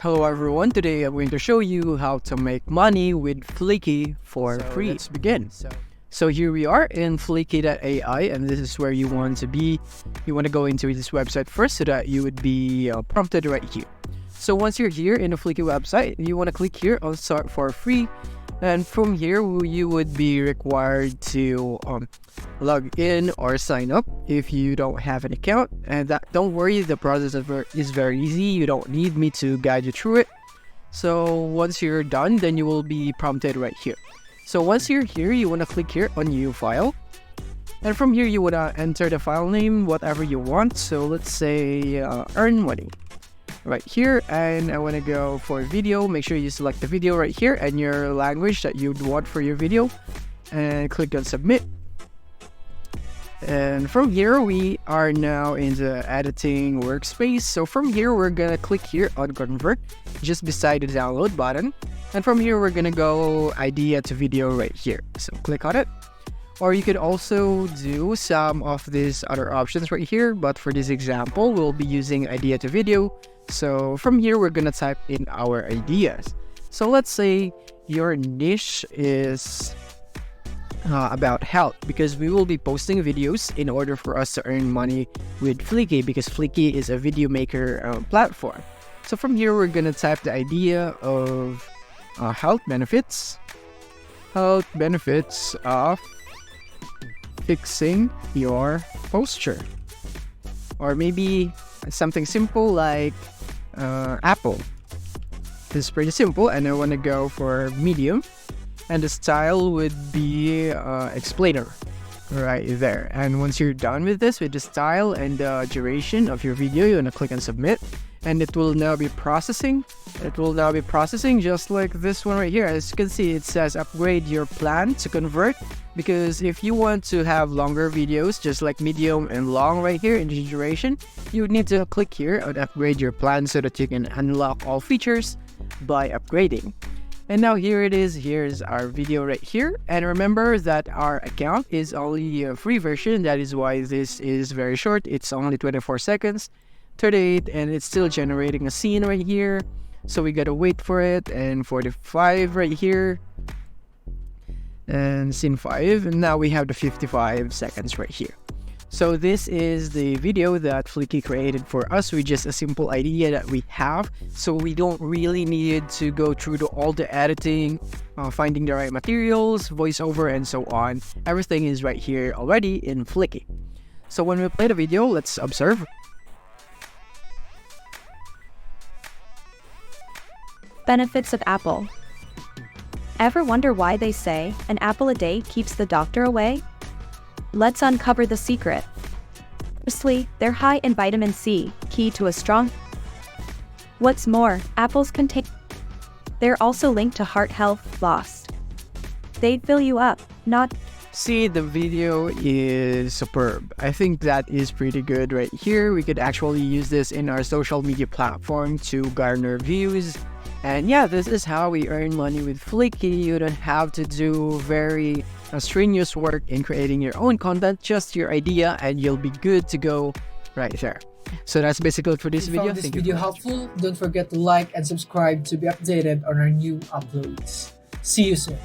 Hello everyone, today I'm going to show you how to make money with Fliki for free. Let's begin. So here we are in Fliki.ai, and this is where you want to be. You want to go into this website first so that you would be prompted right here. So once you're here in the Fliki website, you want to click here on start for free. And from here, you would be required to log in or sign up if you don't have an account. And don't worry, the process is very easy. You don't need me to guide you through it. So once you're done, then you will be prompted right here. So once you're here, you want to click here on new file. And from here, you want to enter the file name, whatever you want. So let's say earn money. Right here, and I want to go for video. Make sure you select the video right here and your language that you'd want for your video, and click on submit. And from here, we are now in the editing workspace. So from here, we're gonna click here on convert just beside the download button, and from here we're gonna go idea to video right here. So click on it. Or you could also do some of these other options right here, but for this example, we'll be using idea to video. So from here, we're gonna type in our ideas. So let's say your niche is about health, because we will be posting videos in order for us to earn money with Fliki, because Fliki is a video maker platform. So from here, we're gonna type the idea of health benefits of fixing your posture, or maybe something simple like Apple. This is pretty simple, and I want to go for medium, and the style would be explainer right there. And once you're done with this, with the style and the duration of your video, you want to click on submit, and it will now be processing. It will now be processing just like this one right here. As you can see, it says upgrade your plan to convert, because if you want to have longer videos, just like medium and long right here in the duration, you would need to click here on upgrade your plan so that you can unlock all features by upgrading. And now here it is. Here's our video right here. And remember that our account is only a free version. That is why this is very short. It's only 24 seconds, 38, and it's still generating a scene right here. So we gotta wait for it. And 45 right here. And scene 5. And now we have the 55 seconds right here. So this is the video that Fliki created for us with just a simple idea that we have. So we don't really need to go through all the editing, finding the right materials, voiceover, and so on. Everything is right here already in Fliki. So when we play the video, let's observe. Benefits of apple. Ever wonder why they say an apple a day keeps the doctor away? Let's uncover the secret. Firstly, they're high in vitamin C, key to a strong. What's more, apples contain. They're also linked to heart health. Lost. They'd fill you up, not. See, the video is superb. I think that is pretty good right here. We could actually use this in our social media platform to garner views. And yeah, this is how we earn money with Fliki. You don't have to do very strenuous work in creating your own content, just your idea, and you'll be good to go right there. So that's basically it for this video. If you found this video helpful, don't forget to like and subscribe to be updated on our new uploads. See you soon.